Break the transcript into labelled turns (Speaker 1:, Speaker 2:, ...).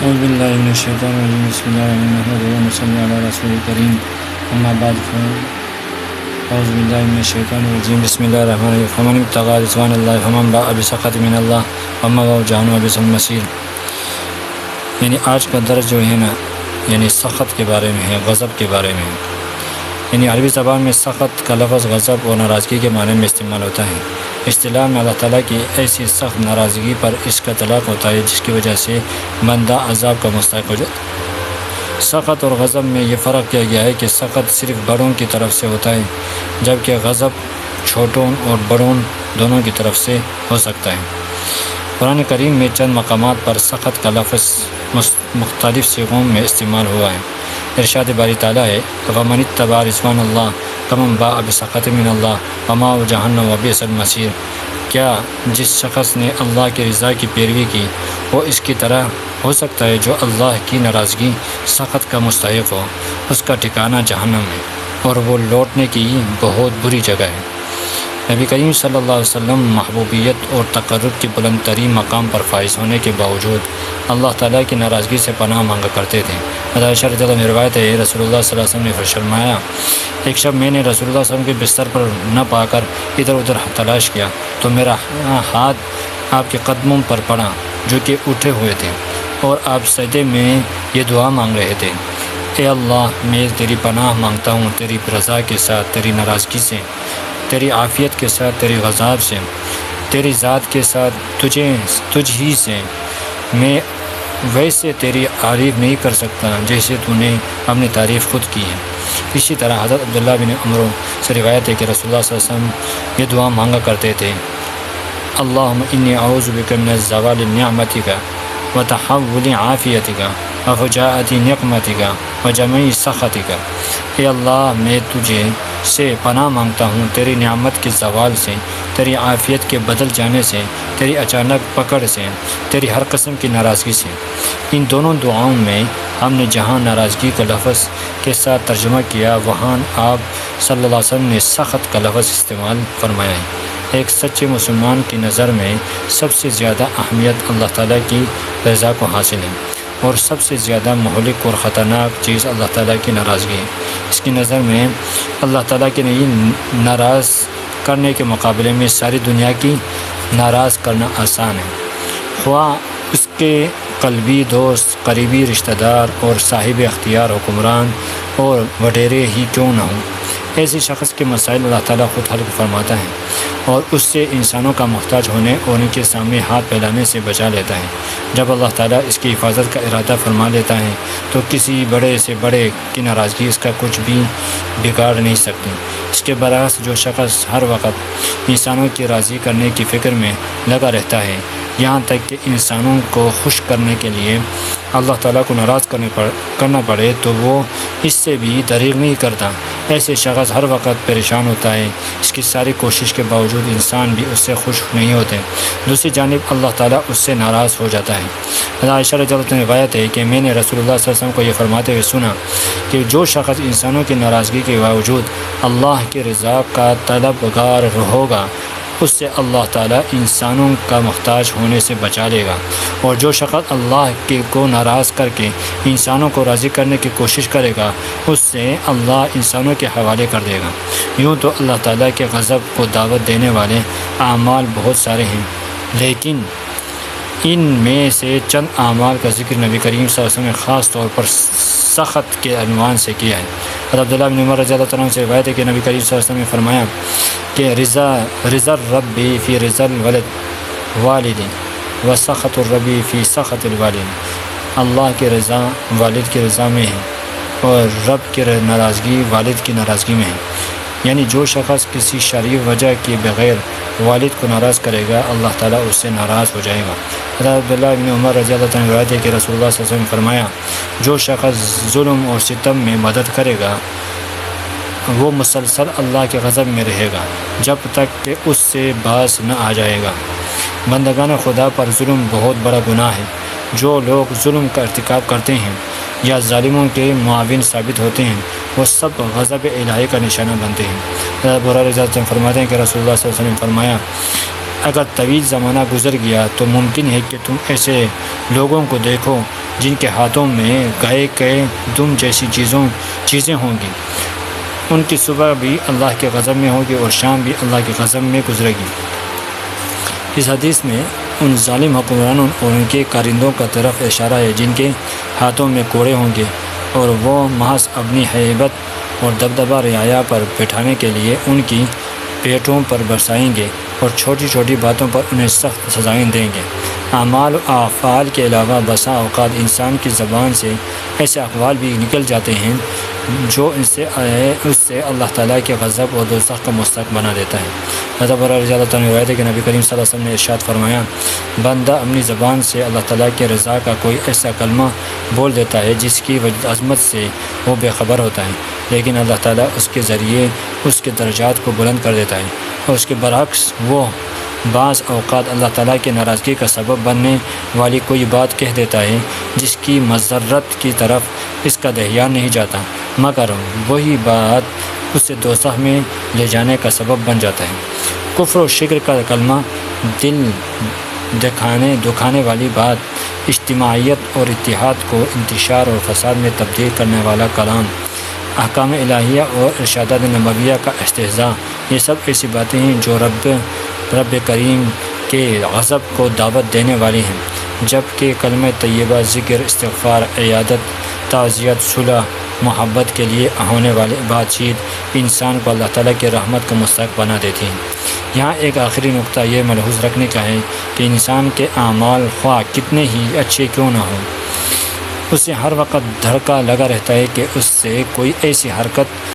Speaker 1: اعوذ باللہ من الشیطان الرجیم بسم اللہ الرحمن الرحیم صلی اللہ علیہ رسول کریم اما بعد اعوذ باللہ من الشیطان الرجیم بسم اللہ الرحمن الرحیم فمن ابتغى رضوان اللہ فمن باء بسخط من اللہ وما هو جہنم وبئس المصیر۔ یعنی آج کا درس جو ہے نا یعنی سخط کے بارے میں ہے، غضب کے بارے میں ہے۔ یعنی عربی زبان میں سخط کا لفظ غضب اور ناراضگی کے معنی میں استعمال ہوتا ہے۔ اصطلاح میں اللہ تعالیٰ کی ایسی سخت ناراضگی پر اس کا اطلاق ہوتا ہے جس کی وجہ سے بندہ عذاب کا مستحق ہو جاتا ہے۔ سخط اور غضب میں یہ فرق کیا گیا ہے کہ سخط صرف بڑوں کی طرف سے ہوتا ہے جبکہ غضب چھوٹوں اور بڑوں دونوں کی طرف سے ہو سکتا ہے۔ قرآن کریم میں چند مقامات پر سخط کا لفظ مختلف صیغوں میں استعمال ہوا ہے۔ ارشاد باری تعالیٰ ہے فمن اتبع رضوان اللہ فمن باء بسخط من اللہ وما هو جہنم وبئس المصیر۔ کیا جس شخص نے اللہ کی رضا کی پیروی کی وہ اس کی طرح ہو سکتا ہے جو اللہ کی ناراضگی سخط کا مستحق ہو؟ اس کا ٹھکانہ جہنم ہے اور وہ لوٹنے کی بہت بری جگہ ہے۔ نبی کریم صلی اللہ علیہ وسلم محبوبیت اور تقرب کی بلند ترین مقام پر فائز ہونے کے باوجود اللہ تعالیٰ کی ناراضگی سے پناہ مانگا کرتے تھے۔ عائشہ رضی اللہ عنہا روایت ہے رسول اللہ صلی اللہ علیہ وسلم نے فرمایا ایک شب میں نے رسول اللہ صلی اللہ علیہ وسلم کے بستر پر نہ پا کر ادھر ادھر تلاش کیا تو میرا ہاتھ آپ کے قدموں پر پڑا جو کہ اٹھے ہوئے تھے اور آپ سجدے میں یہ دعا مانگ رہے تھے، اے اللہ میں تیری پناہ مانگتا ہوں تیری رضا کے ساتھ، تیری ناراضگی سے، تیری عافیت کے ساتھ، تیری غضب سے، تیری ذات کے ساتھ، تجھ ہی سے۔ میں ویسے تیری تعریف نہیں کر سکتا جیسے تو نے اپنی تعریف خود کی ہے۔ اسی طرح حضرت عبداللہ بن عمرو سے روایت ہے کہ رسول اللہ صلی اللہ علیہ وسلم یہ دعا مانگا کرتے تھے، اللہم انی اعوذ بک من زوال نعمتک وتحول عافیتک وفجاءت نقمتک وجمع سخطک۔ اے اللہ میں تجھے سے پناہ مانگتا ہوں تیری نعمت کے زوال سے، تیری عافیت کے بدل جانے سے، تیری اچانک پکڑ سے، تیری ہر قسم کی ناراضگی سے۔ ان دونوں دعاؤں میں ہم نے جہاں ناراضگی کا لفظ کے ساتھ ترجمہ کیا وہاں آپ صلی اللہ علیہ وسلم نے سخط کا لفظ استعمال فرمایا ہے۔ ایک سچے مسلمان کی نظر میں سب سے زیادہ اہمیت اللہ تعالیٰ کی رضا کو حاصل ہے اور سب سے زیادہ مہلک اور خطرناک چیز اللہ تعالیٰ کی ناراضگی ہے۔ اس کی نظر میں اللہ تعالیٰ کے ناراض کرنے کے مقابلے میں ساری دنیا کی ناراض کرنا آسان ہے، خواہ اس کے قلبی دوست، قریبی رشتہ دار اور صاحب اختیار حکمران اور وڈیرے ہی کیوں نہ ہوں۔ ایسے شخص کے مسائل اللہ تعالیٰ خود حل فرماتا ہے اور اس سے انسانوں کا محتاج ہونے اور ان کے سامنے ہاتھ پھیلانے سے بچا لیتا ہے۔ جب اللہ تعالیٰ اس کی حفاظت کا ارادہ فرما لیتا ہے تو کسی بڑے سے بڑے کی ناراضگی اس کا کچھ بھی بگاڑ نہیں سکتی۔ اس کے برعکس جو شخص ہر وقت انسانوں کی راضی کرنے کی فکر میں لگا رہتا ہے یہاں تک کہ انسانوں کو خوش کرنے کے لیے اللہ تعالیٰ کو ناراض کرنا پڑے تو وہ اس سے بھی دریغ نہیں کرتا، ایسے شخص ہر وقت پریشان ہوتا ہے۔ اس کی ساری کوشش کے باوجود انسان بھی اس سے خوش نہیں ہوتے، دوسری جانب اللہ تعالیٰ اس سے ناراض ہو جاتا ہے۔ عائشہ رضی اللہ عنہا روایت ہے کہ میں نے رسول اللہ صلی اللہ علیہ وسلم کو یہ فرماتے ہوئے سنا کہ جو شخص انسانوں کی ناراضگی کے باوجود اللہ کی رضا کا طلبگار ہوگا اس سے اللہ تعالیٰ انسانوں کا محتاج ہونے سے بچا لے گا، اور جو شخص اللہ کو ناراض کر کے انسانوں کو راضی کرنے کی کوشش کرے گا اس سے اللہ انسانوں کے حوالے کر دے گا۔ یوں تو اللہ تعالیٰ کے غضب کو دعوت دینے والے اعمال بہت سارے ہیں لیکن ان میں سے چند اعمال کا ذکر نبی کریم صلی اللہ علیہ وسلم نے خاص طور پر سخط کے عنوان سے کیا ہے۔ حضرت عبداللہ بن عمر رضی اللہ عنہ سے روایت ہے کہ نبی کریم صلی اللہ علیہ وسلم نے فرمایا کہ رضا الرب فی رضا الوالد و سخط الرب فی سخط الوالد۔ اللہ کی رضا والد کی رضا میں ہے اور رب کی ناراضگی والد کی ناراضگی میں ہے۔ یعنی جو شخص کسی شرعی وجہ کے بغیر والد کو ناراض کرے گا اللہ تعالیٰ اس سے ناراض ہو جائے گا۔ حضرت عبداللہ بن عمر رضی اللہ عنہ روایت ہے کہ رسول اللہ صلی اللہ علیہ وسلم نے فرمایا جو شخص ظلم اور ستم میں مدد کرے گا وہ مسلسل اللہ کے غضب میں رہے گا جب تک کہ اس سے باز نہ آ جائے گا۔ بندگان خدا پر ظلم بہت بڑا گناہ ہے۔ جو لوگ ظلم کا ارتکاب کرتے ہیں یا ظالموں کے معاون ثابت ہوتے ہیں وہ سب غضب الہی کا نشانہ بنتے ہیں۔ حضرت ابو ہریرہ رضی اللہ عنہ فرماتے ہیں کہ رسول اللہ صلی اللہ علیہ وسلم نے فرمایا اگر طویل زمانہ گزر گیا تو ممکن ہے کہ تم ایسے لوگوں کو دیکھو جن کے ہاتھوں میں گائے کے دم جیسی چیزیں ہوں گی، ان کی صبح بھی اللہ کے غضب میں ہوگی اور شام بھی اللہ کے غضب میں گزرے گی۔ اس حدیث میں ان ظالم حکمرانوں اور ان کے کارندوں کا طرف اشارہ ہے جن کے ہاتھوں میں کوڑے ہوں گے، اور وہ محض اپنی ہیبت اور دبدبہ رعایا پر بٹھانے کے لیے ان کی پیٹوں پر برسائیں گے اور چھوٹی چھوٹی باتوں پر انہیں سخت سزائیں دیں گے۔ اعمال و افعال کے علاوہ بسا اوقات انسان کی زبان سے ایسے اقوال بھی نکل جاتے ہیں جو اس سے اللہ تعالیٰ کے غضب اور دوزخ کا مستحق بنا دیتا ہے۔ حضرت ابو رضی اللہ تعالیٰ نے روایت ہے کہ نبی کریم صلی اللہ علیہ وسلم نے ارشاد فرمایا، بندہ اپنی زبان سے اللہ تعالیٰ کے رضا کا کوئی ایسا کلمہ بول دیتا ہے جس کی عظمت سے وہ بے خبر ہوتا ہے، لیکن اللہ تعالیٰ اس کے ذریعے اس کے درجات کو بلند کر دیتا ہے، اور اس کے برعکس وہ بعض اوقات اللہ تعالیٰ کی ناراضگی کا سبب بننے والی کوئی بات کہہ دیتا ہے جس کی مضرت کی طرف اس کا دھیان نہیں جاتا، مگر وہی بات اسے دوزخ میں لے جانے کا سبب بن جاتا ہے۔ کفر و شرک کا کلمہ، دل دکھانے والی بات، اجتماعیت اور اتحاد کو انتشار اور فساد میں تبدیل کرنے والا کلام، احکام الہیہ اور ارشادات نبویہ کا استہزاء، یہ سب ایسی باتیں ہیں جو رب کریم کے غضب کو دعوت دینے والی ہیں، جبکہ کلمہ طیبہ، ذکر، استغفار، عیادت، تعزیت، صلح، محبت کے لیے ہونے والی بات چیت انسان کو اللہ تعالیٰ کی رحمت کا مستحق بنا دیتی ہیں۔ یہاں ایک آخری نقطہ یہ ملحوظ رکھنے کا ہے کہ انسان کے اعمال خواہ کتنے ہی اچھے کیوں نہ ہوں، اسے ہر وقت دھڑکا لگا رہتا ہے کہ اس سے کوئی ایسی حرکت